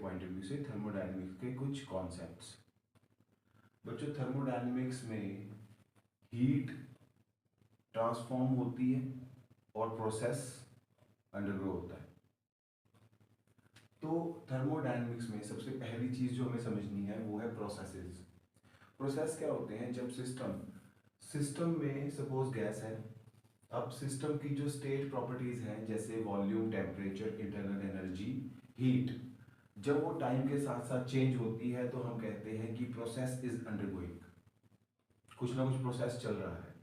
Point of view से thermodynamics के कुछ कॉन्सेप्ट्स। बच्चों, थर्मोडायनेमिक्स में हीट ट्रांसफॉर्म होती है और प्रोसेस अंडरगो होता है। तो थर्मोडायनेमिक्स में सबसे पहली चीज जो हमें समझनी है वो है प्रोसेसेस। प्रोसेस क्या होते हैं? जब सिस्टम में सपोज गैस है, अब सिस्टम की जो स्टेट प्रॉपर्टीज हैं जैसे volume, temperature, internal energy, heat, जब वो टाइम के साथ साथ चेंज होती है तो हम कहते हैं कि प्रोसेस इज अंडरगोइंग, कुछ ना कुछ प्रोसेस चल रहा है।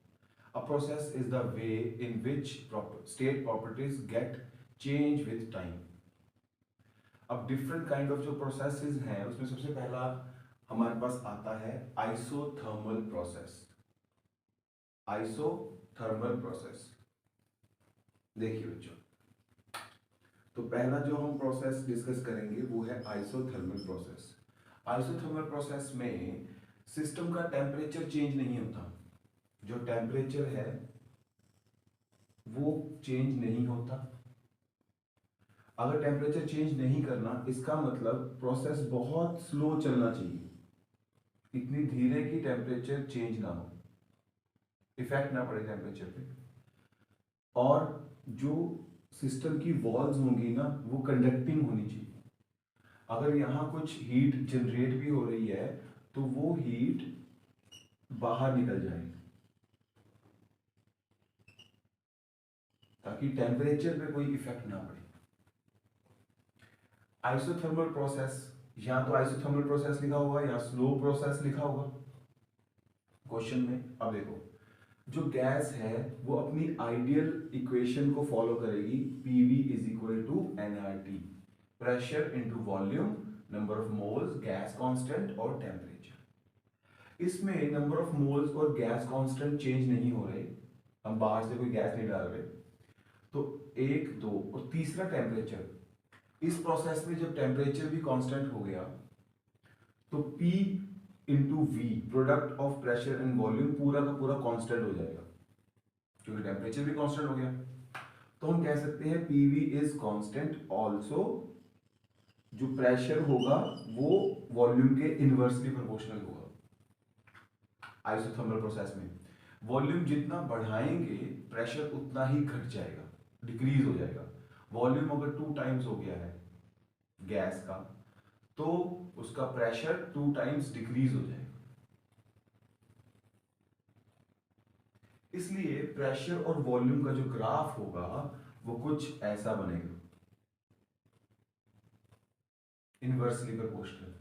A process is the way in which state properties get change with time. अब डिफरेंट काइंड ऑफ जो प्रोसेसेस हैं उसमें सबसे पहला हमारे पास आता है आइसोथर्मल प्रोसेस। आइसोथर्मल प्रोसेस, देखिए बच्चों, तो पहला जो हम प्रोसेस डिस्कस करेंगे वो है आइसोथर्मल प्रोसेस। आइसोथर्मल प्रोसेस में सिस्टम का टेम्परेचर चेंज नहीं होता, जो टेम्परेचर है वो चेंज नहीं होता। अगर टेम्परेचर चेंज नहीं करना, इसका मतलब प्रोसेस बहुत स्लो चलना चाहिए, इतनी धीरे कि टेम्परेचर चेंज ना हो, इफेक्ट ना पड़े टेम्परेचर पे। और जो सिस्टम की वॉल्स होंगी ना वो कंडक्टिंग होनी चाहिए। अगर यहाँ कुछ हीट जनरेट भी हो रही है तो वो हीट बाहर निकल जाए ताकि टेम्परेचर पे कोई इफेक्ट ना पड़े। आइसोथर्मल प्रोसेस, या तो आइसोथर्मल प्रोसेस लिखा होगा या स्लो प्रोसेस लिखा होगा क्वेश्चन में। अब देखो, जो गैस है वो अपनी आइडियल इक्वेशन को फॉलो करेगी, PV is equal to nRT, pressure into volume, number of moles, gas constant और टेम्परेचर। इसमें नंबर ऑफ मोल्स और गैस कांस्टेंट चेंज नहीं हो रहे, हम बाहर से कोई गैस नहीं डाल रहे, तो एक, दो और तीसरा टेम्परेचर। इस प्रोसेस में जब टेम्परेचर भी कांस्टेंट हो गया तो P into V, product of pressure and volume, पूरा का पूरा कांस्टेंट हो जाएगा क्योंकि टेम्परेचर भी कांस्टेंट हो गया। तो हम कह सकते हैं PV इज कांस्टेंट ऑल्सो, जो प्रेशर होगा वो वॉल्यूम के इनवर्सली प्रोपोर्शनल होगा। आइसोथर्मल प्रोसेस में वॉल्यूम जितना बढ़ाएंगे प्रेशर उतना ही घट जाएगा, डिक्रीज हो जाएगा। वॉल्यूम अगर 2 टाइम्स हो गया है गैस का तो उसका प्रेशर 2 टाइम्स डिक्रीज हो जाएगा। इसलिए प्रेशर और वॉल्यूम का जो ग्राफ होगा वो कुछ ऐसा बनेगा, इनवर्सली प्रोपोर्शनल।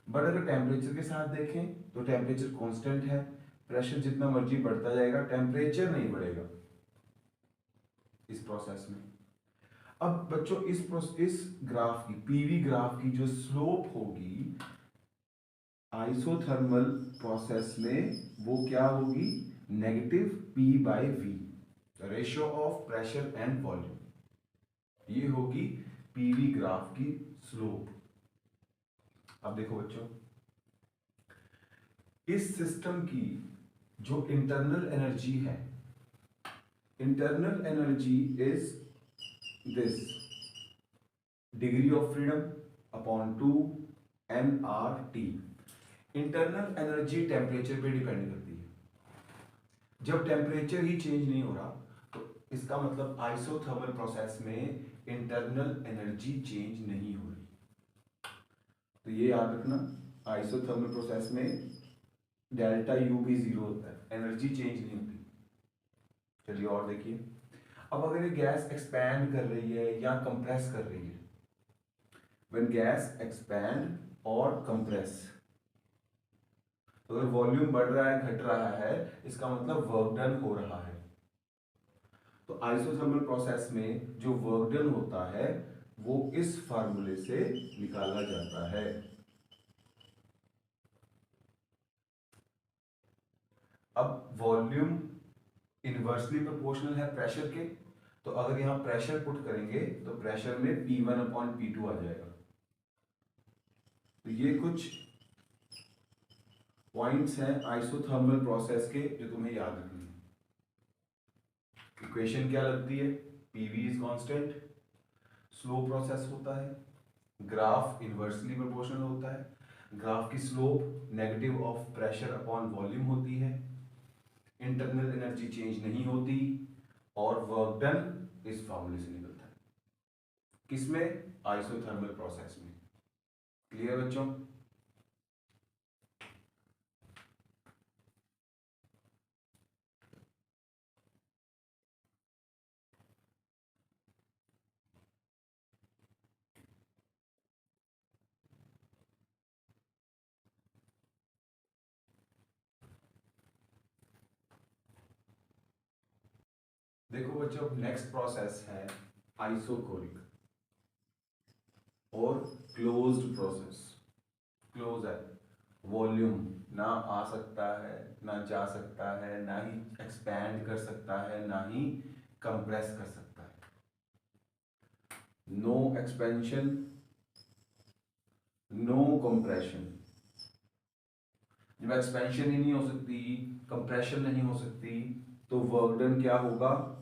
बट अगर टेम्परेचर के साथ देखें तो टेम्परेचर कांस्टेंट है, प्रेशर जितना मर्जी बढ़ता जाएगा, टेम्परेचर नहीं बढ़ेगा इस प्रोसेस में। अब बच्चों इस ग्राफ की, पीवी ग्राफ की जो स्लोप होगी आइसोथर्मल प्रोसेस में वो क्या होगी? Negative P/V, ratio of pressure and volume. ये होगी पीवी ग्राफ की स्लोप। अब देखो बच्चों, इस सिस्टम की जो इंटरनल एनर्जी है, internal energy is this, degree of freedom upon 2 nRT। Internal energy temperature पे डिपेंड करती है। जब टेम्परेचर ही चेंज नहीं हो रहा तो इसका मतलब आइसोथर्मल प्रोसेस में इंटरनल एनर्जी चेंज नहीं हो रही। तो ये याद रखना, आइसोथर्मल प्रोसेस में डेल्टा U भी 0 होता है, एनर्जी चेंज नहीं होती। चलिए और देखिए, अब अगर ये गैस एक्सपैंड कर रही है या कंप्रेस कर रही है, व्हेन गैस एक्सपैंड और कंप्रेस, अगर वॉल्यूम बढ़ रहा है घट रहा है इसका मतलब वर्क डन हो रहा है। तो आइसोथर्मल प्रोसेस में जो वर्क डन होता है वो इस फार्मूले से निकाला जाता है। अब वॉल्यूम इनवर्सली प्रोपोर्शनल है प्रेशर के, तो अगर यहां प्रेशर पुट करेंगे तो प्रेशर में P1/P2 आ जाएगा। तो ये कुछ पॉइंट्स हैं आइसोथर्मल प्रोसेस के जो तुम्हें याद रखनी है। इक्वेशन क्या लगती है? PV is constant, slow process होता है, ग्राफ इन्वर्सली प्रोपोर्शनल होता है, ग्राफ की slope negative of pressure upon volume होती है, इंटरनल एनर्जी चेंज नहीं होती, और वर्क डन इस फॉर्मूले से निकलता है। किसमें? आइसोथर्मल प्रोसेस में। क्लियर बच्चों? देखो बच्चों, नेक्स्ट प्रोसेस है आइसोकोरिक और क्लोज्ड प्रोसेस। क्लोज है, वॉल्यूम ना आ सकता है, ना जा सकता है, ना ही एक्सपैंड कर सकता है, ना ही कंप्रेस कर सकता है। No expansion, no compression. जब एक्सपेंशन ही नहीं हो सकती, कंप्रेशन नहीं हो सकती, तो वर्क डन क्या होगा?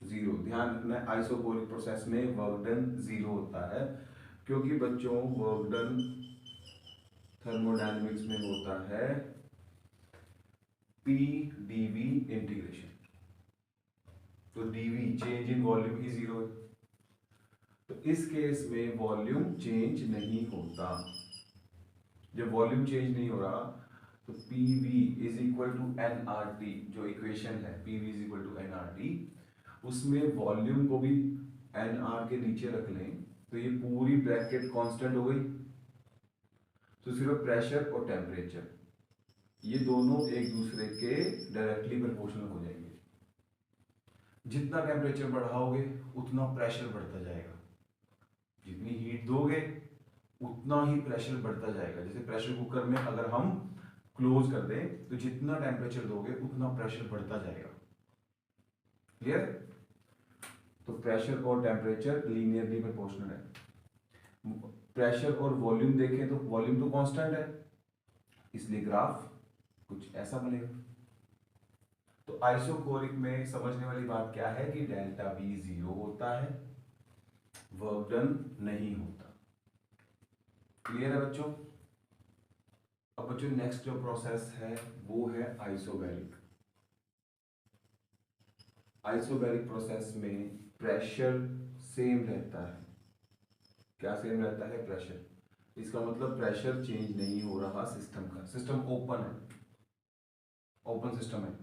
जीरो। ध्यान रखना है, आइसोकोरिक प्रोसेस में वर्क डन जीरो होता है, क्योंकि बच्चों वर्क डन थर्मोडायनेमिक्स में होता है पी डीवी इंटीग्रेशन। तो डीवी चेंज इन वॉल्यूम ही जीरो है, तो इस केस में वॉल्यूम चेंज नहीं होता। जब वॉल्यूम चेंज नहीं हो रहा, तो PV is equal to N R T, जो इक्वेशन है PV is equal to N R T, उसमें वॉल्यूम को भी एन आर के नीचे रख लें, तो ये पूरी ब्रैकेट कांस्टेंट हो गई। तो सिर्फ प्रेशर और टेम्परेचर ये दोनों एक दूसरे के डायरेक्टली प्रोपोर्शनल हो जाएंगे। जितना टेम्परेचर बढ़ाओगे उतना प्रेशर बढ़ता जाएगा, जितनी हीट दोगे उतना ही प्रेशर बढ़ता जाएगा। जैसे प्रेशर कुकर में अगर हम क्लोज कर दें तो जितना टेम्परेचर दोगे उतना प्रेशर बढ़ता जाएगा। क्लियर? तो प्रेशर और टेम्परेचर लीनियरली प्रोपोर्शनल है। प्रेशर और वॉल्यूम देखें तो वॉल्यूम तो कांस्टेंट है, इसलिए ग्राफ कुछ ऐसा बनेगा। तो आइसोकोरिक में समझने वाली बात क्या है कि डेल्टा वी जीरो होता है, वर्क डन नहीं होता। क्लियर है बच्चों? अब बच्चों नेक्स्ट जो प्रोसेस है वो है आइसोबैरिक। आइसोबैरिक प्रोसेस में प्रेशर सेम रहता है। क्या सेम रहता है? प्रेशर। इसका मतलब प्रेशर चेंज नहीं हो रहा सिस्टम का। सिस्टम ओपन है, ओपन सिस्टम है,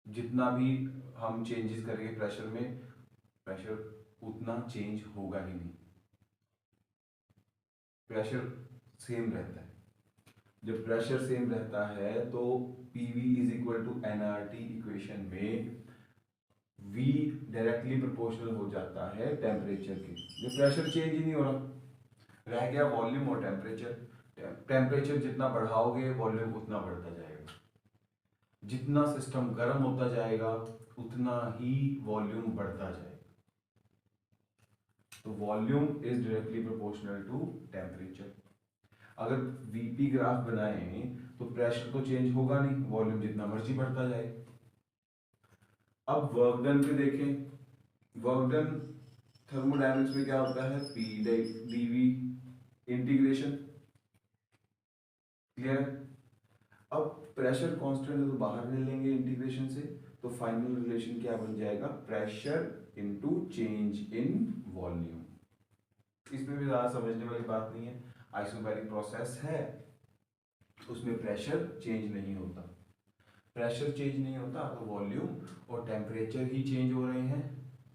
जितना भी हम चेंजेस करेंगे प्रेशर में, प्रेशर उतना चेंज होगा ही नहीं, प्रेशर सेम रहता है। जब प्रेशर सेम रहता है तो PV is equal to NRT equation में V डायरेक्टली प्रोपोर्शनल हो जाता है टेम्परेचर के। जब प्रेशर चेंज ही नहीं हो रहा, रह गया वॉल्यूम और टेम्परेचर। टेम्परेचर जितना बढ़ाओगे वॉल्यूम उतना बढ़ता जाएगा, जितना सिस्टम गर्म होता जाएगा उतना ही वॉल्यूम बढ़ता जाएगा। तो volume is directly proportional to temperature. अगर वीपी ग्राफ बनाएं तो प्रेशर तो चेंज होगा नहीं, वॉल्यूम जितना मर्जी बढ़ता जाए। अब वर्क डन पे देखें। वर्क डन थर्मोडायनेमिक्स में क्या होता है? P dV integration. क्लियर? अब प्रेशर कांस्टेंट है तो बाहर ले लेंगे इंटीग्रेशन से, तो फाइनल रिलेशन क्या बन जाएगा? Pressure into change in volume. इसमें भी ज्यादा समझने वाली बात नहीं है। आइसोबैरिक प्रोसेस है, उसमें प्रेशर चेंज नहीं होता। प्रेशर चेंज नहीं होता तो वॉल्यूम और टेम्परेचर ही चेंज हो रहे हैं।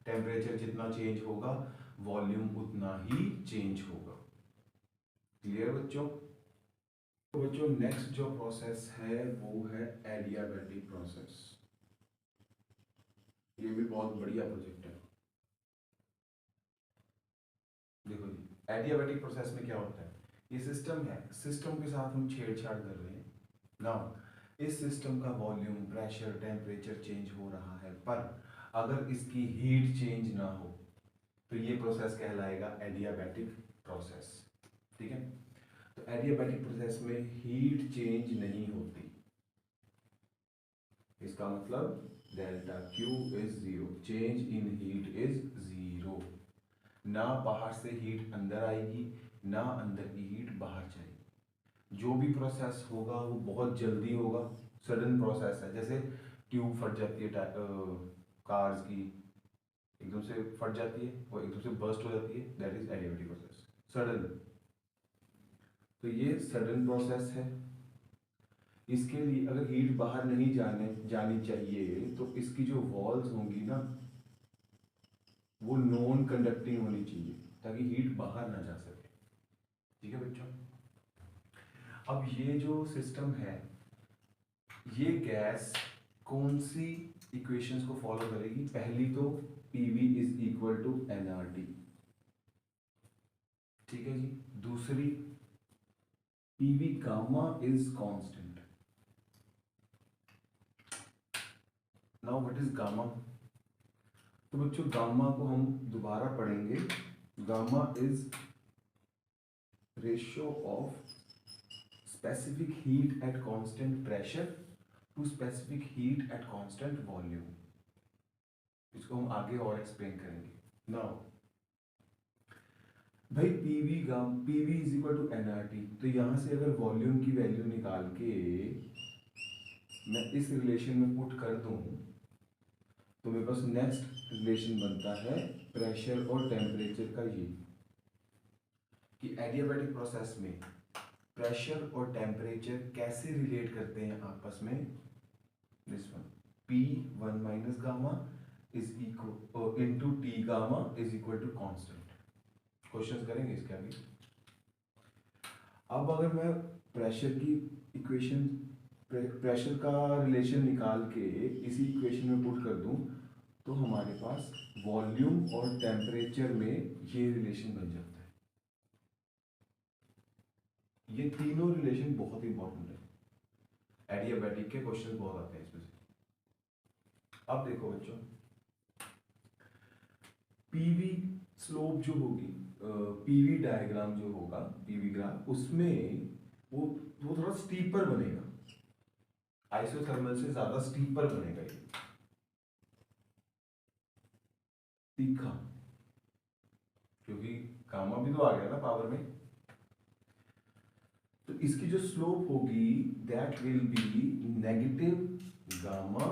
टेम्परेचर जितना चेंज होगा वॉल्यूम उतना ही चेंज होगा। क्लियर बच्चों? तो बच्चों नेक्स्ट जो प्रोसेस है वो है एडियाबैटिक प्रोसेस। ये भी बहुत बढ़िया प्रोजेक्ट है। देखो जी, एडियाबैटिक प्रोसेस में क्या होता है? ये सिस्टम है, सिस्टम के साथ हम छेड़छाड़ कर रहे हैं ना। इस सिस्टम का वॉल्यूम, प्रेशर, टेम्परेचर चेंज हो रहा है, पर अगर इसकी हीट चेंज ना हो तो ये प्रोसेस कहलाएगा एडियाबैटिक प्रोसेस। ठीक है? तो एडियाबैटिक प्रोसेस में हीट चेंज नहीं होती, इसका मतलब delta Q is zero, change in heat is zero. ना बाहर से हीट अंदर आएगी, ना अंदर की हीट बाहर जाए। जो भी प्रोसेस होगा वो बहुत जल्दी होगा, सडन प्रोसेस है। जैसे ट्यूब फट जाती है कार्स की, एकदम से फट जाती है और एकदम से बर्स्ट हो जाती है, that is adiabatic process, sudden. तो ये सडन प्रोसेस है। इसके लिए अगर हीट बाहर नहीं जानी चाहिए तो इसकी जो वॉल्स होंगी ना वो नॉन कंडक्टिंग होनी चाहिए ताकि हीट बाहर ना जा सके। ठीक है बच्चों, अब ये जो सिस्टम है, ये गैस कौन सी इक्वेशंस को फॉलो करेगी? पहली तो PV is equal to nRT, ठीक है जी। दूसरी PV gamma is constant. Now what is gamma? तो बच्चों गामा को हम दोबारा पढ़ेंगे। Gamma is ratio of specific heat at constant pressure to specific heat at constant volume. इसको हम आगे और एक्सप्लेन करेंगे। नाउ भाई PV is equal to nRT, तो यहां से अगर वॉल्यूम की वैल्यू निकाल के मैं इस रिलेशन में पुट कर दूं तो मेरे पास नेक्स्ट रिलेशन बनता है प्रेशर और टेम्परेचर का, ये कि एडियाबैटिक प्रोसेस में प्रेशर और टेम्परेचर कैसे रिलेट करते हैं आपस में। This one P1 minus gamma is equal into T gamma is equal to constant. Questions करेंगे इसके आगे। अब अगर मैं प्रेशर की इक्वेशन, प्रेशर का रिलेशन निकाल के इसी इक्वेशन में पुट कर दूं तो हमारे पास वॉल्यूम और टेम्परेचर में ये रिलेशन बन जाता है। ये तीनों रिलेशन बहुत इंपॉर्टेंट है, एडियाबैटिक के क्वेश्चन बहुत आते हैं इसमें से। अब देखो बच्चों, पीवी स्लोप जो होगी, पीवी डायग्राम जो होगा, पीवी ग्राफ, उसमें वो थोड़ा स्टीपर बनेगा, आइसोथर्मल से ज्यादा स्टीपर बनेगा, ये तीखा, क्योंकि गामा भी तो आ गया ना पावर में। तो इसकी जो स्लोप होगी that will B negative gamma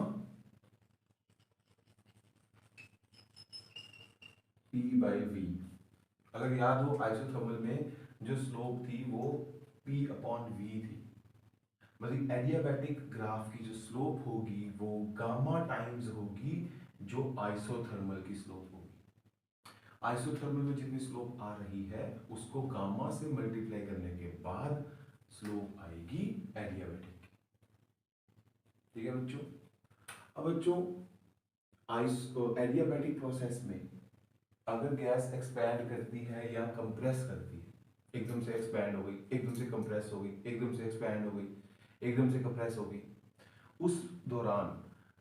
P by V। अगर याद हो आइसोथर्मल में जो स्लोप थी वो P अपॉन V थी, मतलब एडियाबैटिक ग्राफ की जो स्लोप होगी वो गामा टाइम्स होगी जो आइसोथर्मल की स्लोप होगी। आइसोथर्मल में जितनी स्लोप आ रही है उसको गामा से मल्टीप्लाई करने के बाद स्लोप आएगी एडियाबैटिक की। ठीक है बच्चों। अब बच्चों एडियाबैटिक प्रोसेस में अगर गैस एक्सपैंड करती है या कंप्रेस करती है, एकदम से एक्सपैंड हो गई, एकदम से कंप्रेस हो गई, एकदम से एक्सपैंड हो गई, एकदम से कंप्रेस हो गई, उस दौरान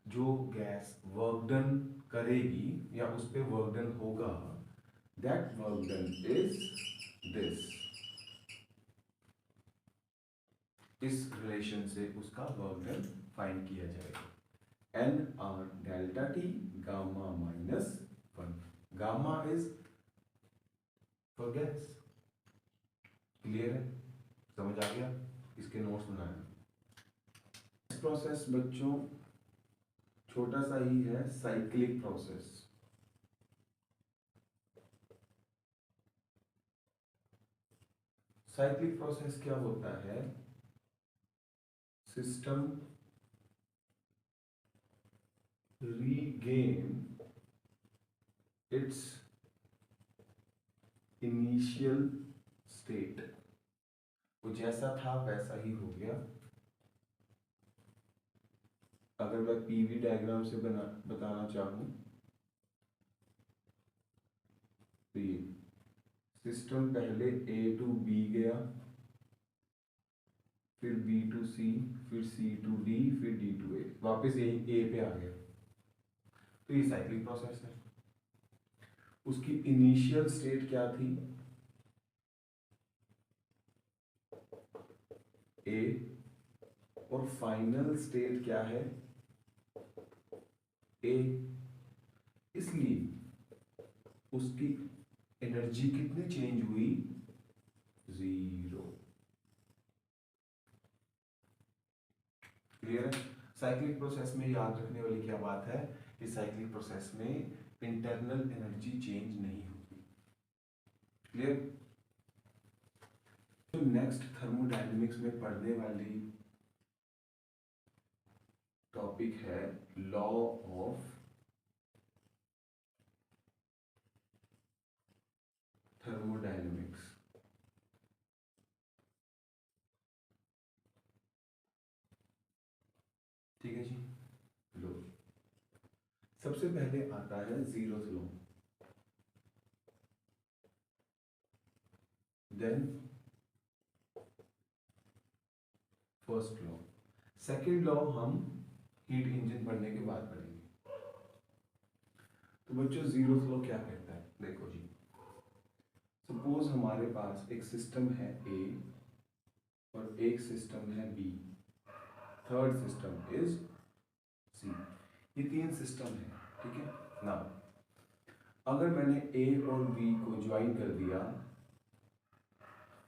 जो गैस वर्क डन करेगी या उस पे वर्क डन होगा, that work done is this. इस रिलेशन से उसका वर्क डन फाइंड किया जाएगा, N R delta T gamma minus 1। Gamma is for gas. Clear है, समझ आ गया? इसके नोट्स बनाए। प्रोसेस बच्चों छोटा सा ही है, साइक्लिक प्रोसेस। साइक्लिक प्रोसेस क्या होता है? System regain it's initial state, वो जैसा था वैसा ही हो गया। अगर मैं पीवी डायग्राम से बताना चाहूं तो ये सिस्टम पहले A टू B गया, फिर B टू C, फिर C टू D, फिर D टू A, वापस यही A पे आ गया। तो ये साइक्लिक प्रोसेस है। उसकी इनिशियल स्टेट क्या थी? A, और फाइनल स्टेट क्या है? A। इसलिए उसकी एनर्जी कितनी चेंज हुई? क्लियर है? साइक्लिक प्रोसेस में याद रखने वाली क्या बात है कि साइक्लिक प्रोसेस में इंटरनल एनर्जी चेंज नहीं होगी। क्लियर? तो नेक्स्ट थर्मोडायनेमिक्स में पढ़ने वाली टॉपिक है लॉ ऑफ थर्मोडायनेमिक्स। ठीक है जी। लो, सबसे पहले आता है zeroth law, then first law, second law हम हीट इंजन पढ़ने के बाद पढ़ेंगे। तो बच्चों जीरोथ लॉ क्या कहता है? देखो जी, सपोज हमारे पास एक सिस्टम है ए और एक सिस्टम है B, third system is C. ये तीन सिस्टम है, ठीक है ना? अगर मैंने ए और बी को ज्वाइन कर दिया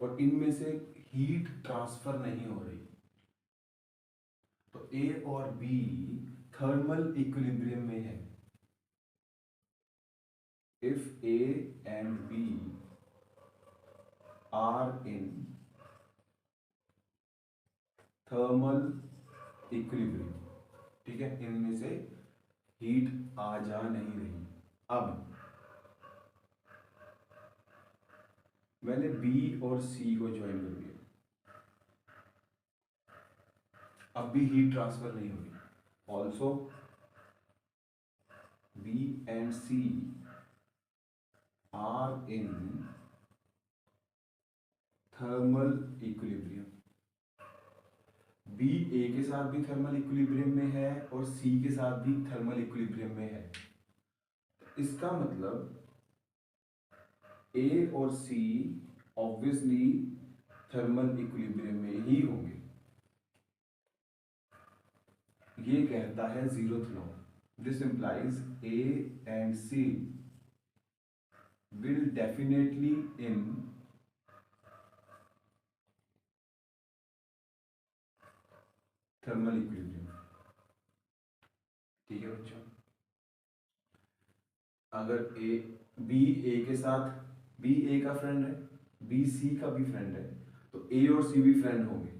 और इनमें से हीट ट्रांसफर नहीं हो रही, तो ए और बी थर्मल इक्विलिब्रियम में है। If A and B are in thermal equilibrium, ठीक है, इनमें से हीट आ जा नहीं रही। अब मैंने बी और सी को ज्वाइन कर दिया, अब भी हीट ट्रांसफर नहीं होगी। Also B and C are in thermal equilibrium. B A के साथ भी थर्मल इक्विलिब्रियम में है और सी के साथ भी थर्मल इक्विलिब्रियम में है। इसका मतलब ए और सी ऑब्वियसली थर्मल इक्विलिब्रियम में ही होंगे। ये कहता है zeroth law. This implies A and C will definitely in thermal equilibrium. ठीक है बच्चों, अगर ए बी ए के साथ, बी ए का फ्रेंड है, बी सी का भी फ्रेंड है, तो ए और सी भी फ्रेंड होंगे।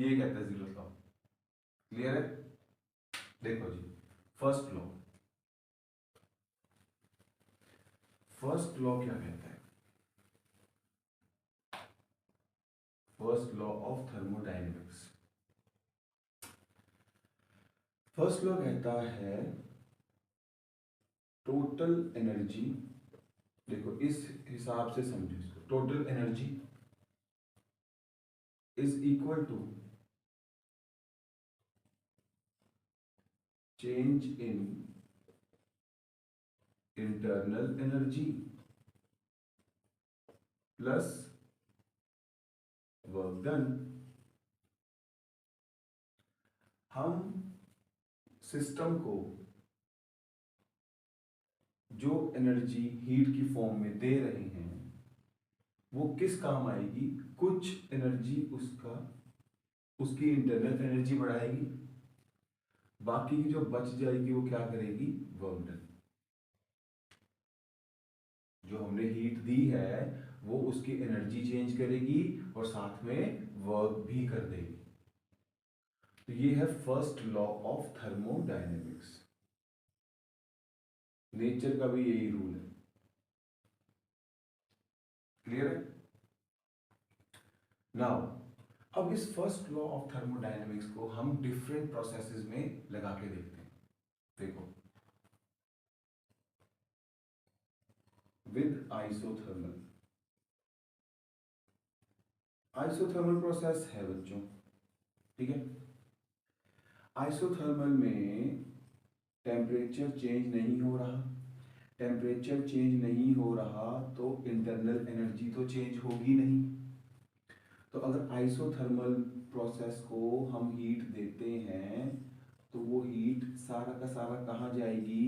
ये कहता है जीरोथ लॉ। क्लियर है? देखो जी, फर्स्ट लॉ, फर्स्ट लॉ क्या कहता है? First law of thermodynamics. First law कहता है टोटल एनर्जी, देखो इस हिसाब से समझो इसको, total energy is equal to change in internal energy plus work done. हम सिस्टम को जो एनर्जी हीट की फॉर्म में दे रहे हैं वो किस काम आएगी? कुछ एनर्जी उसकी इंटरनल एनर्जी बढ़ाएगी, बाकी की जो बच जाएगी वो क्या करेगी? Work done. जो हमने हीट दी है वो उसकी एनर्जी चेंज करेगी और साथ में वर्क भी कर देगी। तो ये है first law of thermodynamics. Nature का भी यही रूल है। क्लियर है? नाउ अब इस फर्स्ट लॉ ऑफ थर्मोडायनेमिक्स को हम डिफरेंट प्रोसेसेस में लगा के देखते हैं। देखो, विद आइसोथर्मल, आइसोथर्मल प्रोसेस है बच्चों, ठीक है? आइसोथर्मल में टेम्परेचर चेंज नहीं हो रहा, टेम्परेचर चेंज नहीं हो रहा तो इंटरनल एनर्जी तो चेंज होगी नहीं। तो अगर आइसोथर्मल प्रोसेस को हम हीट देते हैं तो वो हीट सारा का सारा कहाँ जाएगी?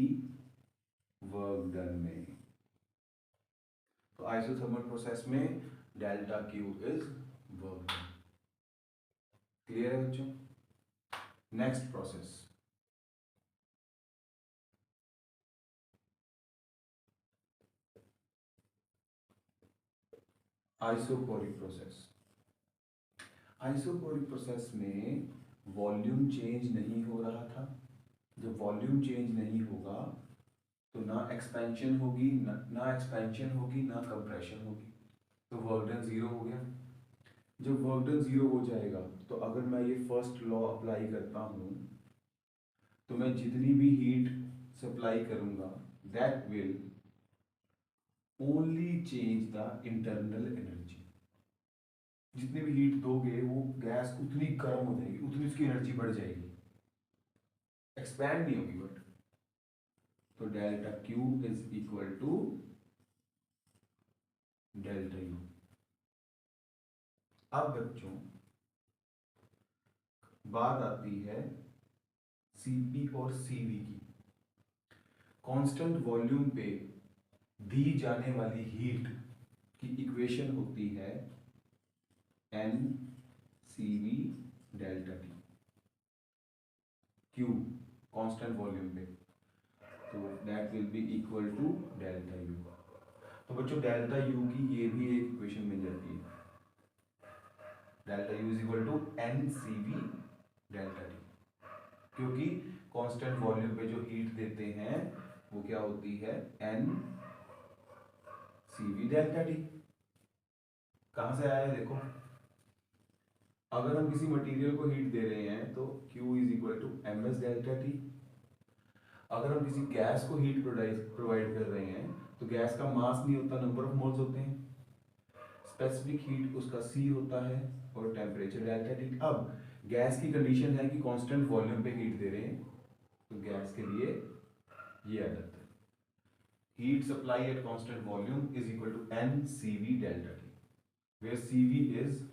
वर्क डन में। तो आइसोथर्मल प्रोसेस में delta Q is work done. Clear है बच्चों? Next process, isochoric process. Isochoric process में वॉल्यूम चेंज नहीं हो रहा था। जब वॉल्यूम चेंज नहीं होगा तो ना एक्सपेंशन होगी, ना एक्सपेंशन होगी, ना कंप्रेशन होगी, तो वर्क डन जीरो हो गया। जब वर्क डन जीरो हो जाएगा तो अगर मैं ये फर्स्ट लॉ अप्लाई करता हूँ तो मैं जितनी भी हीट सप्लाई करूंगा that will only change the internal energy. जितनी भी हीट दोगे वो गैस उतनी गर्म हो जाएगी, उतनी उसकी एनर्जी बढ़ जाएगी, एक्सपैंड नहीं होगी बट। तो delta Q is equal to delta U. अब बच्चों बात आती है सीपी और सीवी की। कांस्टेंट वॉल्यूम पे दी जाने वाली हीट की इक्वेशन होती है N C V delta T. Q constant volume पे, तो that will be equal to delta U. तो बच्चों डेल्टा यू की ये भी एक इक्वेशन मिल जाती है, delta U is equal to N C V delta T, क्योंकि कांस्टेंट वॉल्यूम पे जो हीट देते हैं वो क्या होती है N C V delta T. कहां से आया है देखो, अगर हम किसी मटेरियल को हीट दे रहे हैं तो Q is equal to M S delta T. अगर हम किसी गैस को हीट प्रोवाइड कर रहे हैं तो गैस का मास नहीं होता, नंबर ऑफ मोल्स होते हैं। स्पेसिफिक हीट उसका C होता है और टेम्परेचर डेल्टा टी। अब गैस की कंडीशन है कि कांस्टेंट वॉल्यूम पे हीट दे रहे हैं तो गैस के लिए ये आ जाता है heat supply at constant volume is equal to N C V delta T, where CV is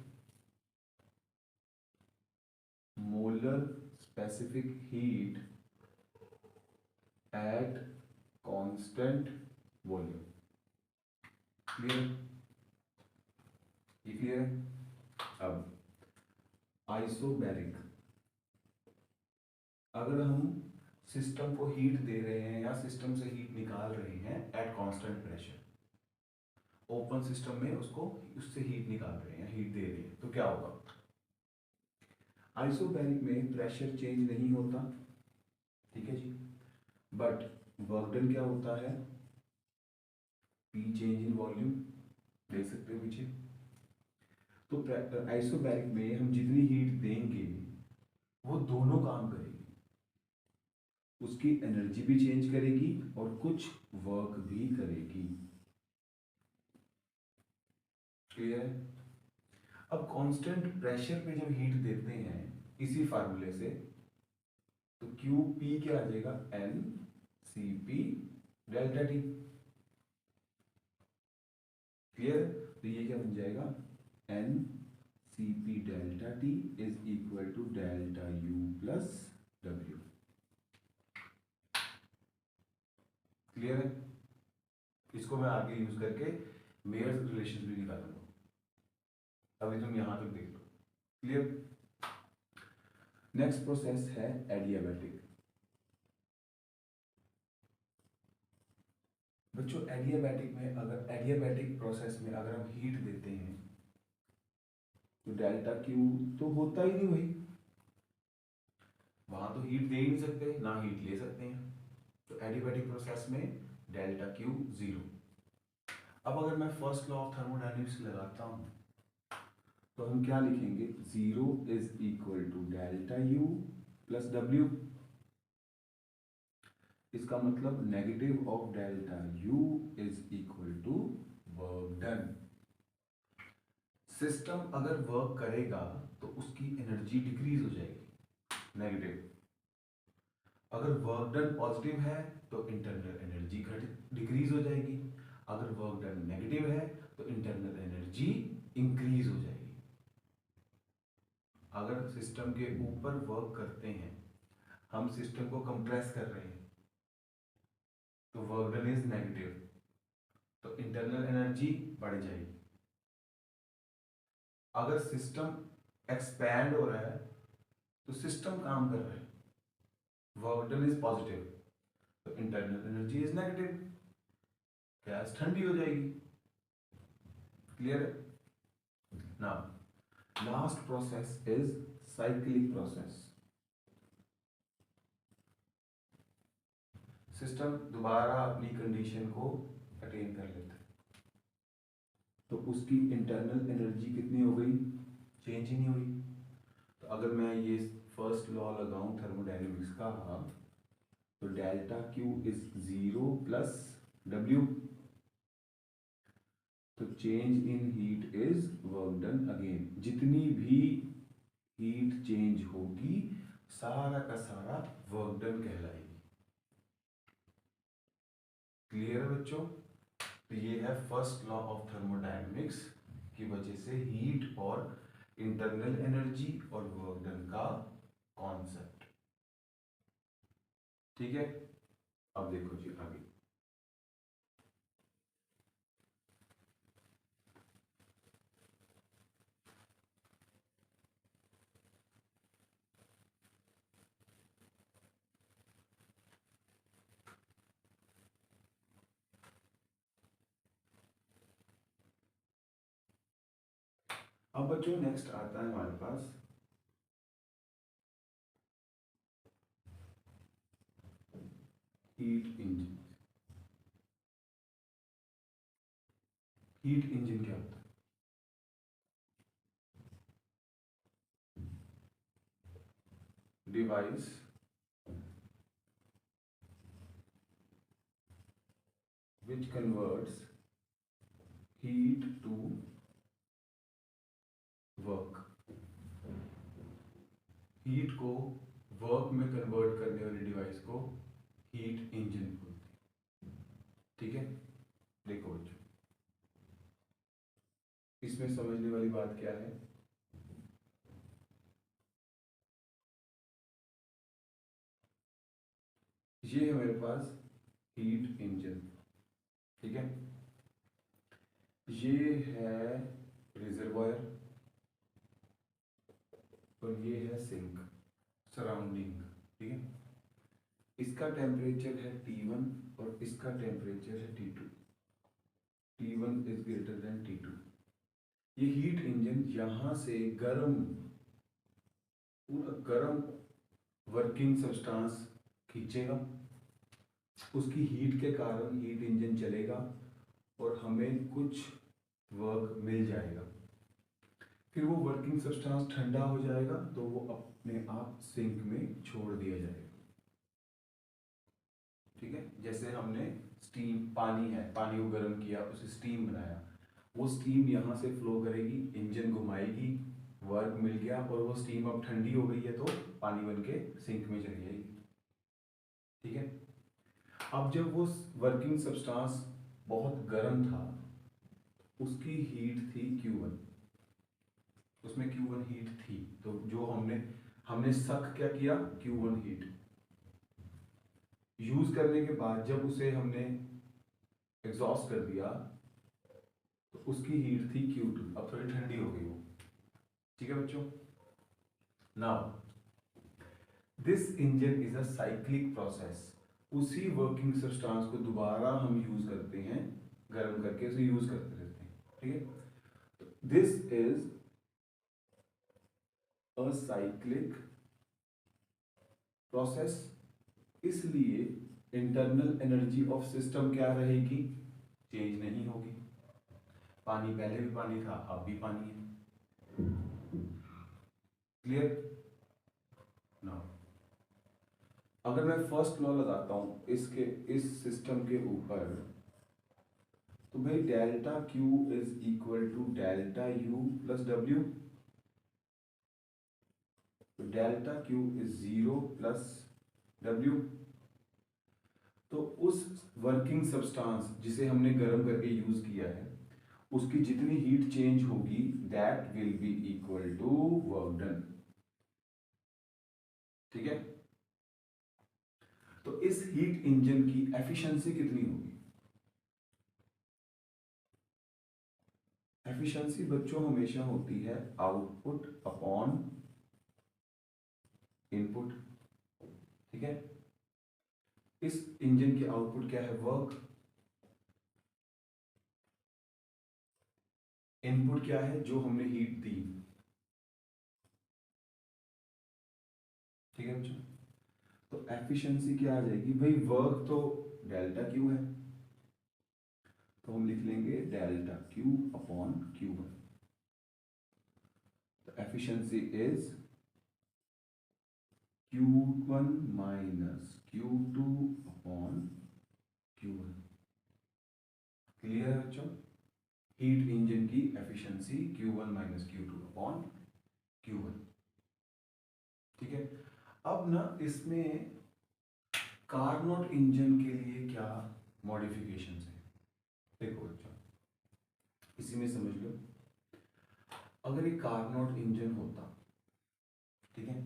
molar specific heat at constant volume। Clear, ये क्लियर है। अब आइसोबैरिक, अगर हम सिस्टम को हीट दे रहे हैं या सिस्टम से हीट निकाल रहे हैं eight constant pressure, open system में उसको उससे हीट निकाल रहे हैं, हीट दे रहे हैं, तो क्या होगा। आइसोबैरिक में प्रेशर चेंज नहीं होता, ठीक है जी, बट वर्क डन क्या होता है P चेंज इन वॉल्यूम, देख सकते हो पीछे। तो आइसोबैरिक में हम जितनी हीट देंगे वो दोनों काम करेगी, उसकी एनर्जी भी चेंज करेगी और कुछ वर्क भी करेगी। क्लियर है। अब कांस्टेंट प्रेशर पे जब हीट देते हैं इसी फार्मूले से तो क्यू पी क्या आ जाएगा N C P delta T. Clear, तो ये क्या बन जाएगा N C P delta T is equal to delta U plus W. Clear है। इसको मैं आगे यूज करके मेयर्स रिलेशन भी निकालूंगा, अभी तुम यहां तक देख लो। क्लियर। नेक्स्ट प्रोसेस है एडियाबैटिक। बच्चों एडियाबैटिक में, अगर एडियाबैटिक प्रोसेस में अगर हम हीट देते हैं तो डेल्टा क्यू तो होता ही नहीं भाई, वहां तो हीट दे ही नहीं सकते ना हीट ले सकते हैं, तो एडियाबैटिक प्रोसेस में डेल्टा क्यू जीरो। अब अगर मैं फर्स्ट लॉ ऑफ थर्मोडायनेमिक्स लगाता हूं तो हम क्या लिखेंगे, zero is equal to delta U plus W. इसका मतलब negative of delta U is equal to work done. System अगर वर्क करेगा तो उसकी एनर्जी डिक्रीज हो जाएगी नेगेटिव, अगर वर्क डन पॉजिटिव है तो इंटरनल एनर्जी डिक्रीज हो जाएगी, अगर वर्क डन नेगेटिव है तो इंटरनल एनर्जी इंक्रीज हो जाएगी। अगर सिस्टम के ऊपर वर्क करते हैं, हम सिस्टम को कंप्रेस कर रहे हैं तो वर्क डन इज नेगेटिव, तो इंटरनल एनर्जी बढ़ जाएगी। अगर सिस्टम एक्सपैंड हो रहा है तो सिस्टम काम कर रहा है, वर्क डन इज पॉजिटिव, तो internal energy is negative, gas ठंडी हो जाएगी। क्लियर है? Now last process is cyclic process. System दोबारा अपनी कंडीशन को अटेन कर लेता है, तो उसकी इंटरनल एनर्जी कितनी हो गई? चेंज ही नहीं हुई। तो अगर मैं ये फर्स्ट लॉ लगाऊं थर्मोडायनेमिक्स का, तो delta Q is 0 plus W, तो change in heat is work done again. जितनी भी हीट चेंज होगी सारा का सारा वर्क डन कहलाएगी। क्लियर है बच्चों? तो ये है फर्स्ट लॉ ऑफ थर्मोडायनेमिक्स की वजह से हीट और इंटरनल एनर्जी और वर्क डन का कॉन्सेप्ट। ठीक है, अब देखो जी आगे। अब बच्चों नेक्स्ट आता है हमारे पास हीट इंजन। हीट इंजन क्या होता है? Device which converts heat to work। Heat को वर्क में कन्वर्ट करने वाली डिवाइस को हीट इंजन बोलते हैं। ठीक है, देखो बच्चों, इसमें समझने वाली बात क्या है? ये है मेरे पास हीट इंजन। ठीक है, ये है रिजर्वायर और ये है सिंक सराउंडिंग। ठीक है, इसका टेम्परेचर है T1 और इसका टेम्परेचर है T2। T1 is greater than T2। ये हीट इंजन यहां से गर्म, पूरा गर्म वर्किंग सब्सटेंस खींचेगा, उसकी हीट के कारण हीट इंजन चलेगा और हमें कुछ वर्क मिल जाएगा। फिर वो वर्किंग सब्सटेंस ठंडा हो जाएगा तो वो अपने आप सिंक में छोड़ दिया जाएगा। ठीक है, जैसे हमने स्टीम, पानी है, पानी को गर्म किया, उसे स्टीम बनाया, वो स्टीम यहाँ से फ्लो करेगी, इंजन घुमाएगी, वर्क मिल गया और वो स्टीम अब ठंडी हो गई है तो पानी बन के सिंक में चली जाएगी। ठीक है, अब जब वो वर्किंग सब्सटेंस बहुत गर्म था, उसकी हीट थी Q1, उसमें Q1 हीट थी, तो जो हमने सक क्या किया? Q1 हीट यूज करने के बाद जब उसे हमने एग्जॉस्ट कर दिया तो उसकी हीट थी Q2, अब थोड़ी ठंडी हो गई वो। ठीक है बच्चों, now this engine is a cyclic process. उसी वर्किंग सब्सटेंस को दोबारा हम यूज करते हैं, गर्म करके उसे यूज करते रहते हैं। ठीक है, this is a cyclic process, इसलिए इंटरनल एनर्जी ऑफ सिस्टम क्या रहेगी? चेंज नहीं होगी। पानी पहले भी पानी था, अब भी पानी है। क्लियर? नाउ अगर मैं फर्स्ट लॉ लगाता हूं इसके, इस सिस्टम के ऊपर, तो भाई delta Q is equal to delta U plus W. तो delta Q is 0 plus W. तो उस वर्किंग सब्सटेंस जिसे हमने गर्म करके यूज किया है, उसकी जितनी हीट चेंज होगी that will be equal to work done. ठीक है, तो इस हीट इंजन की एफिशिएंसी कितनी होगी? एफिशिएंसी बच्चों हमेशा होती है आउटपुट अपॉन इनपुट, ठीक है। इस इंजन की आउटपुट क्या है, वर्क। इनपुट क्या है, जो हमने हीट दी, ठीक है बच्चों। तो एफिशिएंसी क्या आ जाएगी भाई, वर्क तो डेल्टा क्यू है, तो हम लिख लेंगे delta Q upon Q one. तो efficiency is Q1 minus Q2 upon Q1। Clear है बच्चों, हीट इंजन की efficiency Q1 minus Q2 upon Q1, ठीक है। अब ना इसमें कार्नोट इंजन के लिए क्या मॉडिफिकेशंस है, देखो बच्चों, इसी में समझ लो। अगर ये कार्नोट इंजन होता, ठीक है,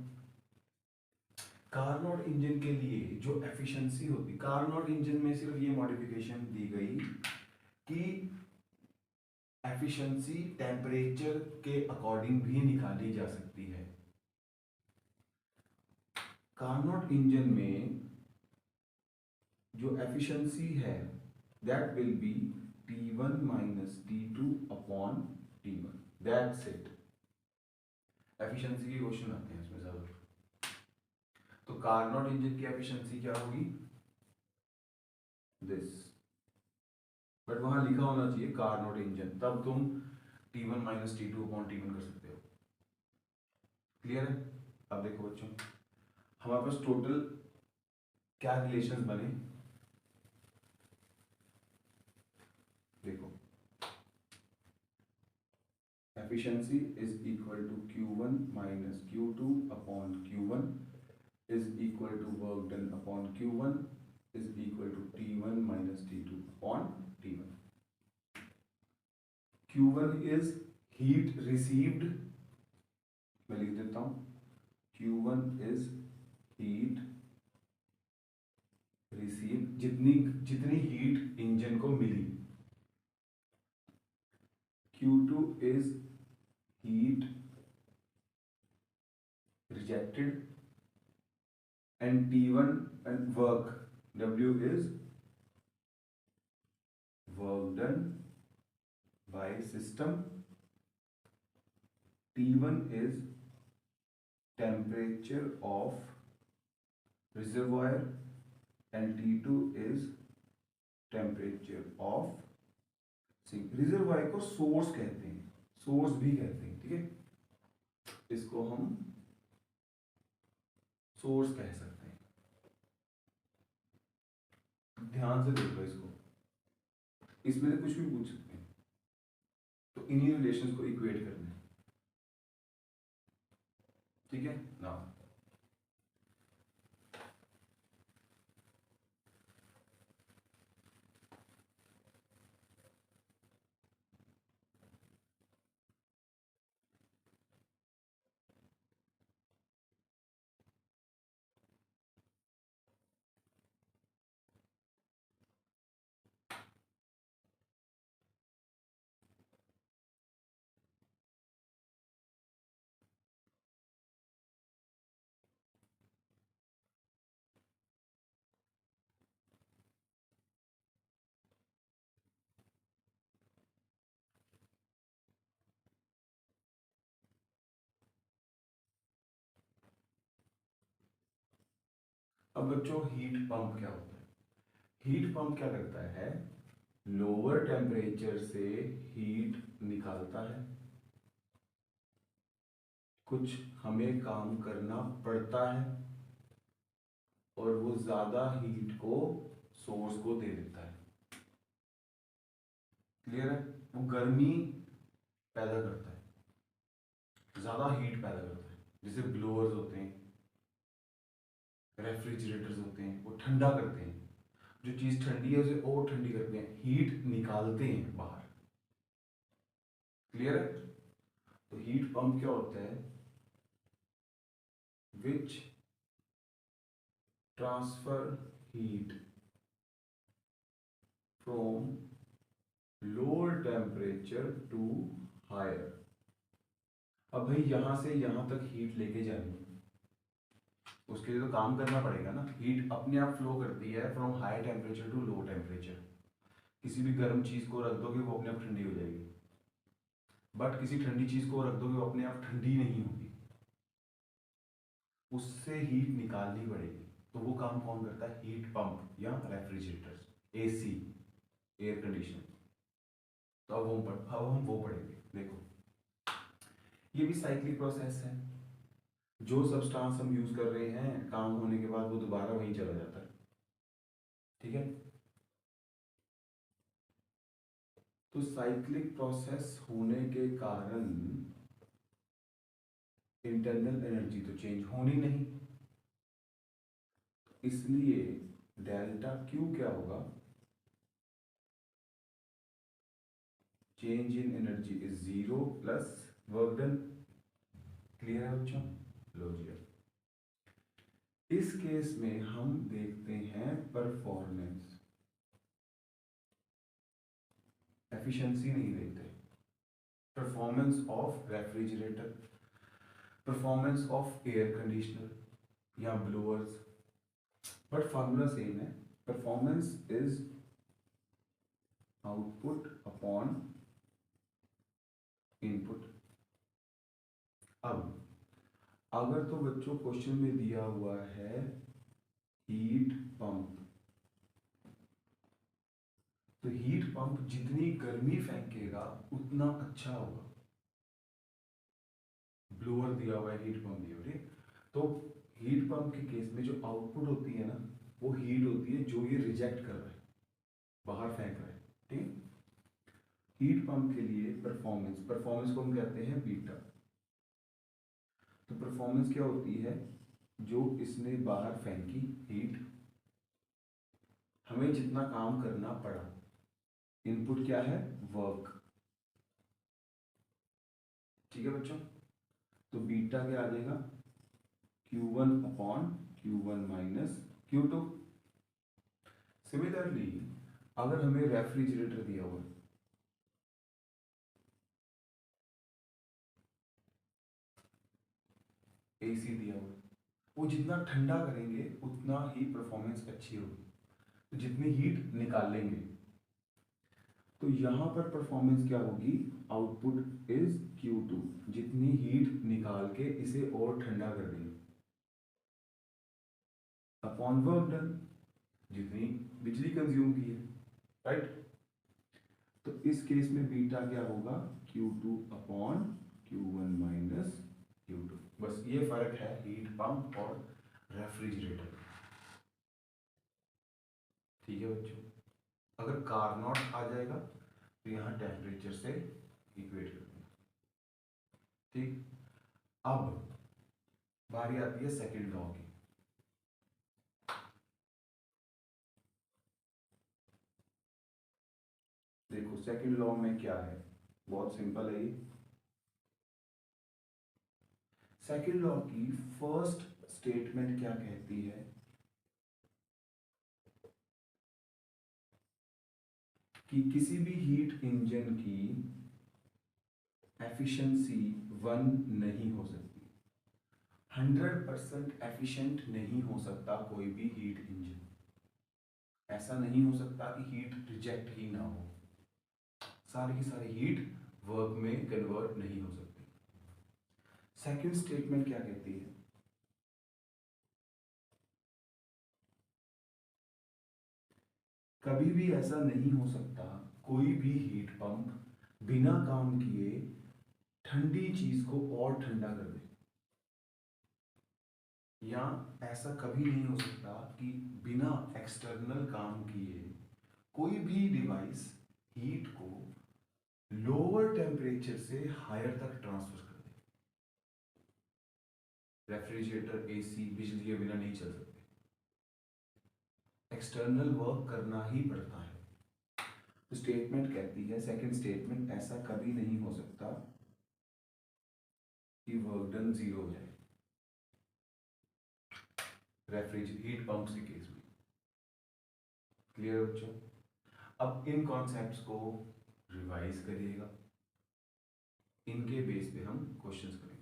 कार्नोट इंजन के लिए जो एफिशिएंसी होती, कार्नोट इंजन में सिर्फ ये मॉडिफिकेशन दी गई कि एफिशिएंसी टेम्परेचर के अकॉर्डिंग भी निकाली जा सकती है। कार्नोट इंजन में जो एफिशिएंसी है that will B T1 minus T2 upon T1, that's it. Efficiency के क्वेश्चन आते हैं इसमें जरूर। तो कार्नोट इंजन की एफिशिएंसी क्या होगी, दिस, बट वहां लिखा होना चाहिए कार्नोट इंजन, तब तुम T1 minus T2 upon T1 कर सकते हो। क्लियर है। अब देखो बच्चों, हमारे पास टोटल क्या रिलेशंस बने, देखो, efficiency is equal to Q1 minus Q2 upon Q1 is equal to work done upon Q1 is equal to T1 minus T2 upon T1। Q1 is heat received, मैं लिख देता हूं, Q1 इज हीट रिसीव, जितनी जितनी heat engine को मिली। Q2 is heat rejected and T1 and work W is work done by system. T1 is temperature of reservoir and T2 is temperature of sink. Reservoir को source कहते हैं, source भी कहते हैं, ठीक है, इसको हम सोर्स कह सकते हैं। ध्यान से देखो इसको, इसमें से कुछ भी पूछ सकते हैं, तो इन्हीं रिलेशंस को इक्वेट करना है, ठीक है ना। अब बच्चों, हीट पंप क्या होता है, हीट पंप क्या करता है, लोअर टेम्परेचर से हीट निकालता है, कुछ हमें काम करना पड़ता है और वो ज्यादा हीट को सोर्स को दे देता है। क्लियर है, वो गर्मी पैदा करता है, ज्यादा हीट पैदा करता है, जैसे ब्लोअर्स होते हैं, रेफ्रिजरेटर्स होते हैं, वो ठंडा करते हैं, जो चीज ठंडी है उसे और ठंडी करते हैं, हीट निकालते हैं बाहर। क्लियर है। तो हीट पंप क्या होता है, which transfer heat from lower temperature to higher. अब भाई यहां से यहां तक हीट लेके जानी है, उसके लिए तो काम करना पड़ेगा ना। हीट अपने आप फ्लो करती है from high temperature to low temperature. किसी भी गर्म चीज़ को रख दोगे वो अपने आप ठंडी हो जाएगी, बट किसी ठंडी चीज़ को रख दोगे वो अपने आप ठंडी नहीं होगी, उससे हीट निकालनी पड़ेगी। तो वो काम कौन करता है? हीट पंप या रेफ्रिजरेटर्स, एसी, एयर कंडीशन। तो अब हम वो पढ़ेंगे। देखो ये भी साइक्लिक प्रोसेस है। जो सब्सटेंस हम यूज कर रहे हैं काम होने के बाद वो दोबारा वहीं चला जाता है, ठीक है। तो साइक्लिक प्रोसेस होने के कारण इंटरनल एनर्जी तो चेंज होनी नहीं, इसलिए डेल्टा क्यू क्या होगा? Change in energy is zero plus work done. Clear है बच्चों? लो जी, इस केस में हम देखते हैं परफॉर्मेंस, एफिशिएंसी नहीं देखते। Performance of refrigerator, performance of air conditioner या ब्लोअर्स, बट फार्मूला सेम है। Performance is output upon input. अब अगर तो बच्चों क्वेश्चन में दिया हुआ है हीट पंप, तो हीट पंप जितनी गर्मी फेंकेगा उतना अच्छा होगा। ब्लोअर दिया हुआ है, हीट पंप दिया हुआ है, तो हीट पंप के केस में जो आउटपुट होती है ना वो हीट होती है जो ये रिजेक्ट कर रहा है, बाहर फेंक रहा है, ठीक। हीट पंप के लिए परफॉर्मेंस, परफॉर्मेंस को हम कहते हैं बीटा। तो परफॉर्मेंस क्या होती है? जो इसने बाहर फेंकी हीट, हमें जितना काम करना पड़ा, इनपुट क्या है? वर्क, ठीक है बच्चों। तो बीटा क्या आ जाएगा? Q1 upon Q1 minus Q2। Similarly अगर हमें रेफ्रिजरेटर दिया हुआ है, एसी दिया हुआ है, वो जितना ठंडा करेंगे उतना ही परफॉर्मेंस अच्छी होगी, तो जितनी हीट निकालेंगे। तो यहां पर परफॉर्मेंस क्या होगी? आउटपुट इज Q2, जितनी हीट निकाल के इसे और ठंडा कर देंगे, अपॉन वर्क डन, जितनी बिजली कंज्यूम की है, राइट। तो इस केस में बीटा क्या होगा? Q2 upon Q1 minus Q2। बस ये फर्क है हीट पंप और रेफ्रिजरेटर, ठीक है बच्चों। अगर कार्नोट आ जाएगा तो यहाँ टेम्परेचर से इक्वेट कर देना, ठीक। अब बारी आती है सेकंड लॉ की। देखो सेकंड लॉ में क्या है, बहुत सिंपल है ये। सेकंड लॉ की फर्स्ट स्टेटमेंट क्या कहती है? कि किसी भी हीट इंजन की एफिशिएंसी 1 नहीं हो सकती। 100% एफिशिएंट नहीं हो सकता कोई भी हीट इंजन। ऐसा नहीं हो सकता कि हीट रिजेक्ट ही ना हो, सारी की सारी हीट वर्क में कन्वर्ट नहीं हो सकती। सेकंड स्टेटमेंट क्या कहती है? कभी भी ऐसा नहीं हो सकता कोई भी हीट पंप बिना काम किए ठंडी चीज को और ठंडा कर दे, या ऐसा कभी नहीं हो सकता कि बिना एक्सटर्नल काम किए कोई भी डिवाइस हीट को लोअर टेम्परेचर से हायर तक ट्रांसफर कर दे। रेफ्रिजरेटर, एसी बिजली के बिना नहीं चल सकते, एक्सटर्नल वर्क करना ही पड़ता है। तो स्टेटमेंट कहती है, सेकंड स्टेटमेंट, ऐसा कभी नहीं हो सकता कि वर्क डन जीरो हो जाए हीट पंप के केस में। क्लियर बच्चों? अब इन कॉन्सेप्ट्स को रिवाइज करिएगा, इनके बेस पे हम क्वेश्चंस करेंगे।